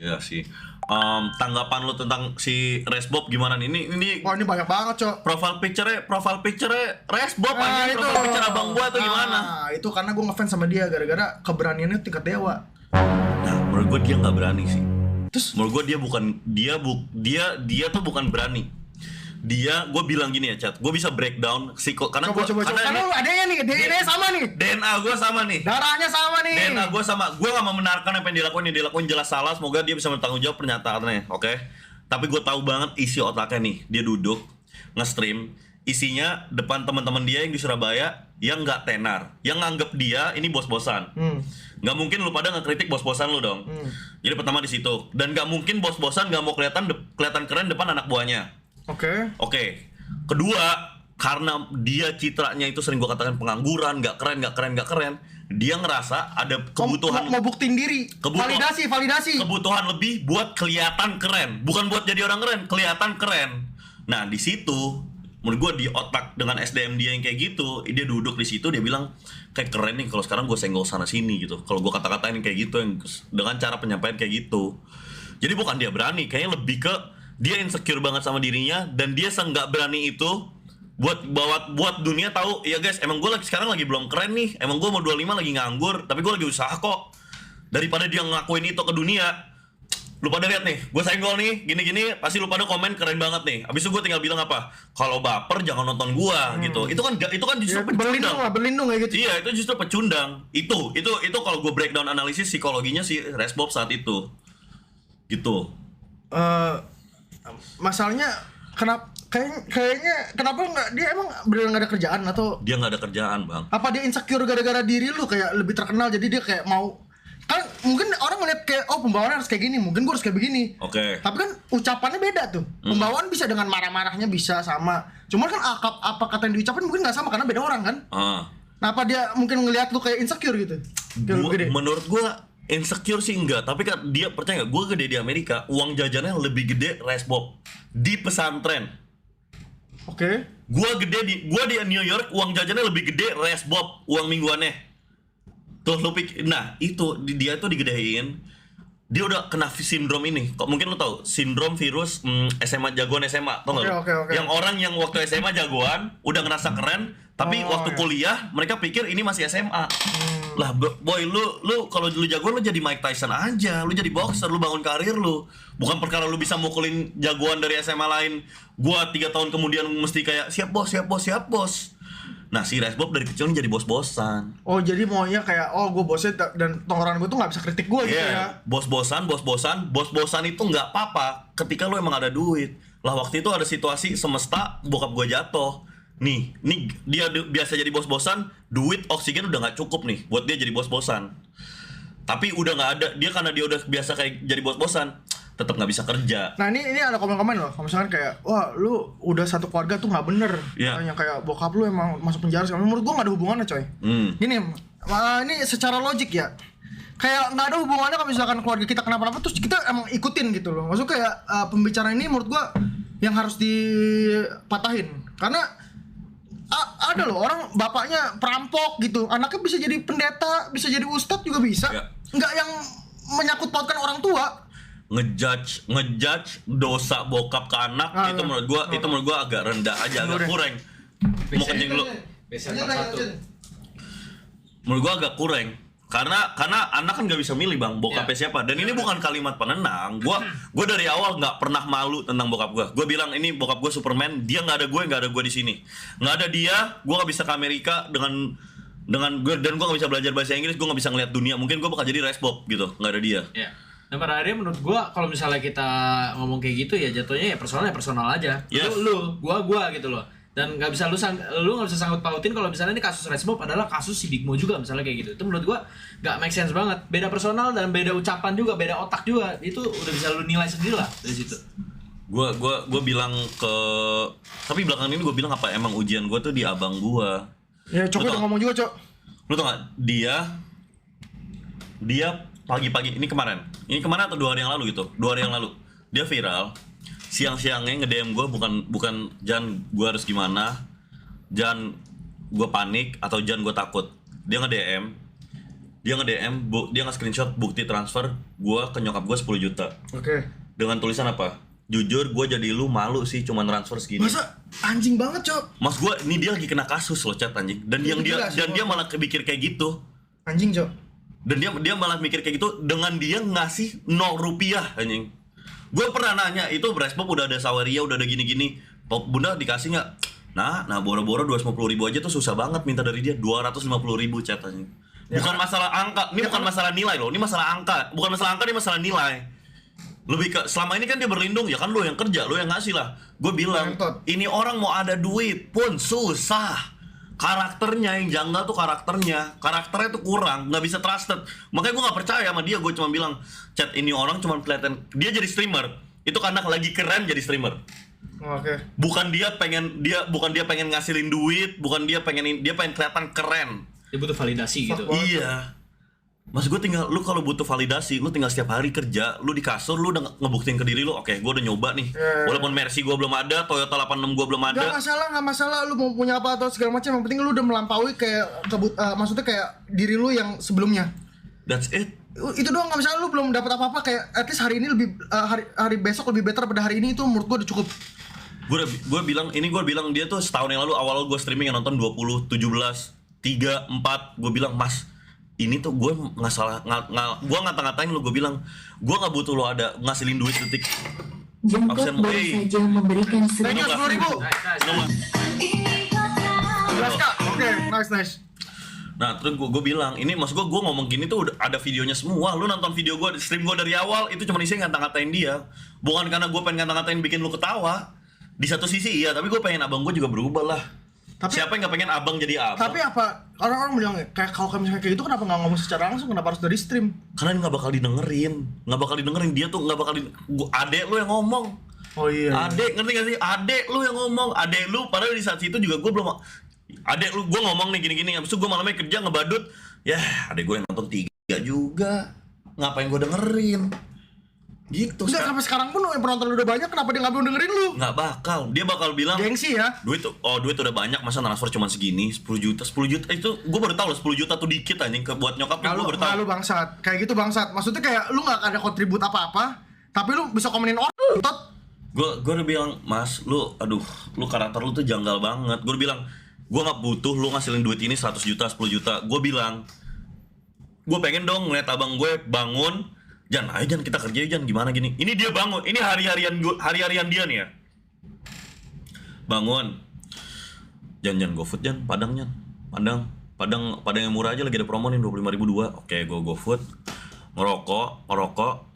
Iya sih. Tanggapan lu tentang si Resbob gimana nih? Ini Wah, ini banyak banget, Cok. profile picture Resbob Nah, anjing, itu. profile picture abang gua tuh gimana? Nah, itu karena gue ngefans sama dia gara-gara keberaniannya tingkat dewa. Nah, menurut gua dia nggak berani sih. Terus Menurut gua dia tuh bukan berani. Gue bilang gini ya, Chat. Gue bisa breakdown karena coba. Karena lu adanya nih, DNA sama nih. DNA gue sama nih. Darahnya sama nih. DNA gue sama. Gue gak mau membenarkan apa yang dilakuin jelas salah. Semoga dia bisa bertanggung jawab pernyataannya, oke? Tapi gue tahu banget isi otaknya nih. Dia duduk nge-stream, isinya depan teman-teman dia yang di Surabaya yang nggak tenar, yang nganggep dia ini bos-bosan. Nggak mungkin lu pada ngekritik bos-bosan lu dong. Jadi pertama di situ. Dan nggak mungkin bos-bosan nggak mau kelihatan keren depan anak buahnya. Oke. Kedua, karena dia citranya itu sering gua katakan pengangguran, nggak keren. Dia ngerasa ada kebutuhan mau buktiin diri. Validasi. Kebutuhan lebih buat kelihatan keren, bukan buat jadi orang keren, kelihatan keren. Nah, di situ menurut gua di otak dengan SDM dia yang kayak gitu, dia duduk di situ dia bilang kayak keren nih kalau sekarang gua senggol sana sini gitu. Kalau gua kata-katain kayak gitu yang dengan cara penyampaian kayak gitu. Jadi bukan dia berani, kayaknya lebih ke dia insecure banget sama dirinya dan dia nggak berani itu buat dunia tahu ya guys, emang gue sekarang lagi belum keren nih, emang gue mau 25 lagi nganggur, tapi gue lagi usaha kok. Daripada dia ngakuin itu ke dunia, lu pada lihat nih, gue senggol nih, gini-gini, pasti lu pada komen keren banget nih. Abis itu gue tinggal bilang apa? Kalau baper jangan nonton gue gitu. Itu kan justru pecundang. Berlindung kayak gitu. Iya, itu justru pecundang. Itu kalau gue breakdown analisis psikologinya si Resbob saat itu. Gitu. Masalahnya kayaknya kenapa nggak dia emang beneran nggak ada kerjaan atau Dia nggak ada kerjaan, Bang. apa dia insecure gara-gara diri lu kayak lebih terkenal jadi dia kayak mau kan mungkin orang ngeliat kayak oh pembawaannya harus kayak gini, mungkin gua harus kayak begini. Oke. Tapi kan ucapannya beda tuh. Pembawaan bisa dengan marah-marahnya bisa sama. Cuman kan apa kata yang diucapin mungkin nggak sama karena beda orang kan. Nah, apa dia mungkin ngeliat lu kayak insecure gitu? Menurut gua insecure sih enggak, tapi kan dia percaya nggak? Gue gede di Amerika, uang jajannya lebih gede Resbob di pesantren. Oke. Gua di New York, uang jajannya lebih gede Resbob uang mingguannya. Tuh lu pikir, nah itu dia tuh digedein. Dia udah kena sindrom ini. Kok mungkin lu tahu sindrom virus SMA jagoan SMA, tau nggak? Oke. Yang orang yang waktu SMA jagoan udah ngerasa keren, tapi waktu kuliah mereka pikir ini masih SMA. Lah boy, lu kalau lu jagoan lu jadi Mike Tyson aja, lu jadi boxer, lu bangun karir lu. Bukan perkara lu bisa mukulin jagoan dari SMA lain. Gua 3 tahun kemudian mesti kayak siap bos. Nah, si Resbob dari kecil jadi bos-bosan. Oh, jadi maunya kayak gue bosnya dan tongkrongan gue tuh nggak bisa kritik gue gitu ya. Bos-bosan itu nggak apa-apa ketika lu emang ada duit. Lah waktu itu ada situasi semesta bokap gue jatuh. Nih dia biasa jadi bos-bosan, duit oksigen udah nggak cukup nih buat dia jadi bos-bosan. Tapi udah nggak ada, dia karena dia udah biasa kayak jadi bos-bosan, tetap nggak bisa kerja. Nah ini ada komen-komen loh, kalau misalkan kayak wah lu udah satu keluarga tuh nggak bener, yang kayak bokap lu emang masuk penjara segala. Menurut gua nggak ada hubungannya coy. Gini, ini secara logik ya, kayak nggak ada hubungannya kalau misalkan keluarga kita kenapa-napa terus kita emang ikutin gitu loh. Maksudnya kayak pembicaraan ini menurut gua yang harus dipatahin karena ada loh orang bapaknya perampok gitu, anaknya bisa jadi pendeta, bisa jadi ustadz juga bisa. Nggak yang menyangkut pautkan orang tua. Ngejudge dosa bokap ke anak itu menurut gua agak rendah aja, agak kurang. Mau kencing dulu. Menurut gua agak kurang. Karena anak kan nggak bisa milih bang bokapnya siapa. Dan ini bukan kalimat penenang. Gua dari awal nggak pernah malu tentang bokap gua. Gua bilang ini bokap gua Superman. Dia nggak ada gue di sini. Nggak ada dia, gua nggak bisa ke Amerika dengan gue, dan gua nggak bisa belajar bahasa Inggris. Gua nggak bisa ngeliat dunia. Mungkin gua bakal jadi Resbob gitu. Nggak ada dia. Dan pada akhirnya menurut gua kalau misalnya kita ngomong kayak gitu ya jatuhnya ya personal aja. Lu, gua gitu loh. Dan nggak bisa lu nggak bisa sangkut pautin kalau misalnya ini kasus Resbob adalah kasus si Big Mo juga misalnya kayak gitu. Itu menurut gua nggak make sense banget. Beda personal dan beda ucapan juga, beda otak juga. Itu udah bisa lu nilai sendiri lah dari situ. Gua bilang tapi belakangan ini gua bilang apa emang ujian gua tuh di abang gua. Ya Cok udah ngomong juga Cok. Lu tau gak dia pagi-pagi ini kemarin atau 2 hari yang lalu gitu, 2 hari yang lalu dia viral siang-siangnya nge-DM gue bukan Jan gue harus gimana, Jan gue panik atau Jan gue takut, dia nge-DM dia nge-DM, dia nge-screenshot bukti transfer gue ke nyokap gue 10 juta. Oke. Dengan tulisan apa? Jujur gue jadi lu malu sih cuman transfer segini. Masa anjing banget, Cok. Mas gue ini dia lagi kena kasus loh chat anjing. Dan dia malah kebikir kayak gitu. Anjing, Cok. Dan dia malah mikir kayak gitu dengan dia ngasih 0 rupiah anjing. Gue pernah nanya, itu Brespop udah ada Saweria, udah ada gini-gini. Bunda dikasih nggak? Nah boro-boro 250.000 aja tuh susah banget minta dari dia 250.000 chat anjing. Bukan masalah angka, ini bukan masalah nilai loh, ini masalah angka. Bukan masalah angka, ini masalah nilai. Lebih ke, selama ini kan dia berlindung, ya kan lo yang kerja, lo yang ngasih lah. Gue bilang, ini orang mau ada duit pun susah. Karakternya yang janggal tuh karakternya tuh kurang, nggak bisa trusted. Makanya gue nggak percaya sama dia, gue cuma bilang, chat ini orang cuma kelihatan, dia jadi streamer. Itu karena lagi keren jadi streamer. Oke. Bukan dia pengen ngasilin duit, bukan dia pengen kelihatan keren. Dia butuh validasi gitu. Iya. Mas gue tinggal, lu kalau butuh validasi, lu tinggal setiap hari kerja, lu di kasur, lu udah ngebuktiin ke diri lu, oke, gue udah nyoba nih. Walaupun Mercy gue belum ada, Toyota 86 gue belum ada. Gak masalah, lu mau punya apa atau segala macam, yang penting lu udah melampaui kayak maksudnya kayak diri lu yang sebelumnya. That's it. Itu doang, gak masalah lu belum dapat apa-apa, kayak at least hari ini lebih hari besok lebih better pada hari ini, itu menurut gue udah cukup. Gue bilang dia tuh setahun yang lalu awal gue streaming yang nonton 20, 17, 3, 4, gue bilang, Mas, ini tuh gue nggak salah, gue ngata-ngatain lu, gue bilang gue nggak butuh lo ada ngasilin duit detik. Jenggot baru saja memberikan 10.000. Oke, nice. Nah terus gue bilang, ini maksud gue ngomong gini tuh udah ada videonya semua. Lu nonton video gue, stream gue dari awal, itu cuma isinya ngata-ngatain dia. Bukan karena gue pengen ngata-ngatain bikin lu ketawa. Di satu sisi iya, tapi gue pengen abang gue juga berubah lah. Tapi, siapa yang gak pengen abang jadi abang? Tapi apa, orang-orang bilang kayak kalau misalnya kayak gitu kenapa gak ngomong secara langsung, kenapa harus dari stream? Karena dia gak bakal didengerin. Dia tuh gak bakal adek lu yang ngomong. Oh iya. Adek, ngerti gak sih? Adek lu yang ngomong. Adek lu, padahal di saat itu juga gue belum. Adek lu, gue ngomong nih gini-gini, habis itu gue malamnya kerja ngebadut. Ya adek gue yang nonton 3 juga. Ngapain gue dengerin? Gitu. Udah sampai sekarang pun yang penonton lu udah banyak, kenapa dia nggak belum dengerin lu? Nggak bakal, dia bakal bilang gengsi ya. Duit udah banyak, masa transfer cuma segini, 10 juta itu gue baru tahu loh, 10 juta tuh dikit anjing buat nyokap lu, gue baru tahu. Lu bangsat, kayak gitu bangsat. Maksudnya kayak lu nggak ada kontribut apa-apa, tapi lu bisa komenin orang. Gue udah bilang, Mas, lu karakter lu tuh janggal banget. Gue udah bilang, gue nggak butuh lu ngasilin duit ini 100 juta, 10 juta. Gue bilang, gue pengen dong ngeliat abang gue bangun. Ayo kita kerja Jan, gimana gini? Ini dia bangun, ini hari-harian dia nih ya. Bangun. Jan GoFood Jan, Padang yang murah aja lagi ada promo nih 25.000 2. Oke, GoFood. Ngerokok.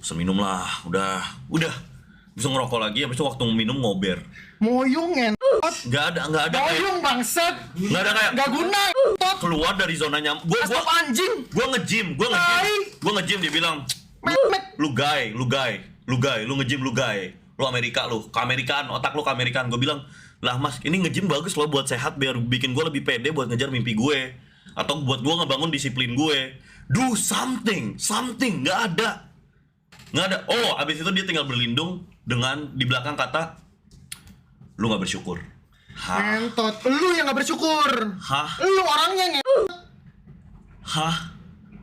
Seminum lah, udah. Bisa ngerokok lagi, habis itu waktu minum ngober. Moyung Enggak ada moyung bangsat. Enggak ada kayak enggak guna. Keluar dari zona nyaman. Gua anjing. Gua nge-gym dia bilang, lu gay, lu nge-gym lu gay. Lu Amerika lu, keamerikaan, otak lu keamerikaan. Gua bilang, "Lah Mas, ini nge-gym bagus loh buat sehat biar bikin gua lebih pede buat ngejar mimpi gue atau buat gua ngebangun disiplin gue. Do something, enggak ada. Oh, abis itu dia tinggal berlindung dengan di belakang kata, lu gak bersyukur. Entot, lu yang gak bersyukur. Lu orangnya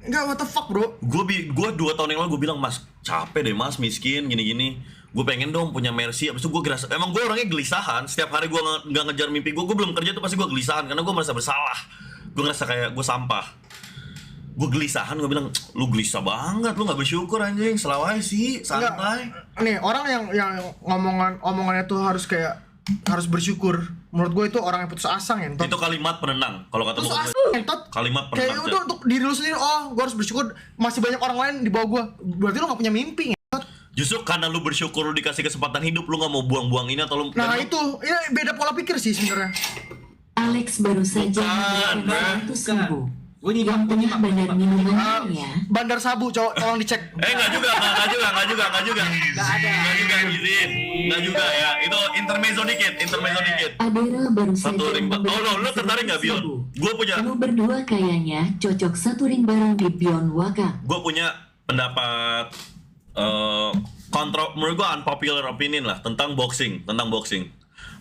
enggak, what the fuck bro. Gue 2 tahun yang lalu gue bilang, Mas, capek deh Mas, miskin, gini-gini. Gue pengen dong punya Mercy. Abis itu gue gerasa, emang gue orangnya gelisahan. Setiap hari gue gak ngejar mimpi gue belum kerja tuh pasti gue gelisahan. Karena gue merasa bersalah. Gue ngerasa kayak gue sampah. Gue gelisahan, gue bilang, lu gelisah banget, lu gak bersyukur anjing, selalu aja sih, santai. Nih, orang yang omongannya tuh harus bersyukur. Menurut gue itu orang yang putus asa ngentot. Itu kalimat penenang, kalau kata putus asa ngentot. Kalimat penenang. Kayak itu untuk diri lu sendiri, gue harus bersyukur, masih banyak orang lain di bawah gue. Berarti lu gak punya mimpi ngentot. Justru karena lu bersyukur lu dikasih kesempatan hidup, lu gak mau buang-buang ini atau lu. Nah itu beda pola pikir sih sebenarnya. Alex baru saja memberikan 100.000. Yang tengah bandar minuman ya. Bandar Sabu, tolong dicek. Enggak juga. Enggak juga ya. Itu intermezzo dikit. Adera baru saja lu tertarik enggak Bion? Gue punya. Kamu berdua kayaknya cocok satu ring bareng di Bion Waka. Gue punya pendapat menurut gue unpopular opinion lah tentang boxing.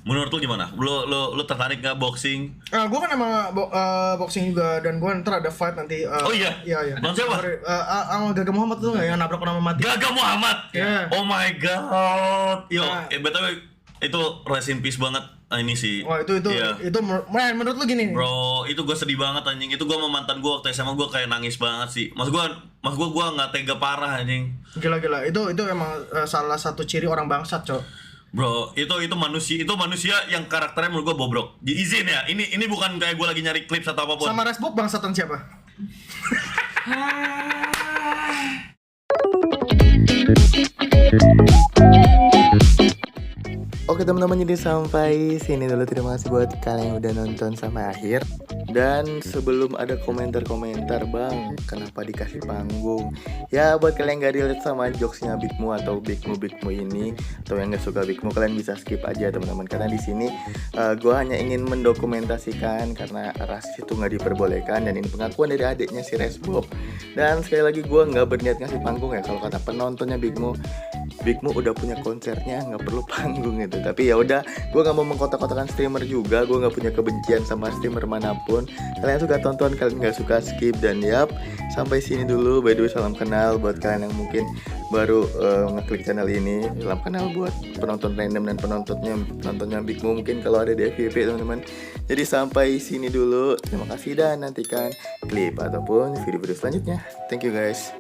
Menurut lu gimana? Lu tertarik gak boxing? Gue kan emang boxing juga dan gue ntar ada fight nanti. Oh iya? Iya. Bang siapa? Sama Gaga Muhammad tuh yang nabrak orang mati. Gaga Muhammad? Iya. Oh my god. Yo, BTW itu rest in peace banget ini sih. Wah itu Iya. itu menurut lu gini. Bro, itu gue sedih banget anjing. Itu gue sama mantan gue waktu SMA gue kayak nangis banget sih. Mas gue nggak tega parah anjing. Gila. Itu emang salah satu ciri orang bangsat, Cok. Bro, itu manusia yang karakternya menurut gue bobrok. Izin ya, ini bukan kayak gue lagi nyari clips atau apapun. Sama Resbob bangsatan siapa? Oke teman-teman, jadi sampai sini dulu. Terima kasih buat kalian yang udah nonton sampai akhir. Dan sebelum ada komentar-komentar, bang, kenapa dikasih panggung? Ya buat kalian yang gak relate sama jokesnya Big Mo atau Big Mo ini, atau yang gak suka Big Mo, kalian bisa skip aja teman-teman. Karena di sini gue hanya ingin mendokumentasikan karena rasis itu gak diperbolehkan. Dan ini pengakuan dari adiknya si Resbob. Dan sekali lagi gue gak berniat ngasih panggung ya. Kalau kata penontonnya Big Mo udah punya konsernya, nggak perlu panggung gitu. Tapi ya udah, gue nggak mau mengkotak-kotakan streamer juga. Gue nggak punya kebencian sama streamer manapun. Kalian suka tonton, kalian nggak suka skip. Dan yap, sampai sini dulu. By the way, salam kenal buat kalian yang mungkin baru ngeklik channel ini. Salam kenal buat penonton random dan penontonnya Big Mo mungkin kalau ada di FYP teman-teman. Jadi sampai sini dulu. Terima kasih dan nantikan klip ataupun video-video selanjutnya. Thank you guys.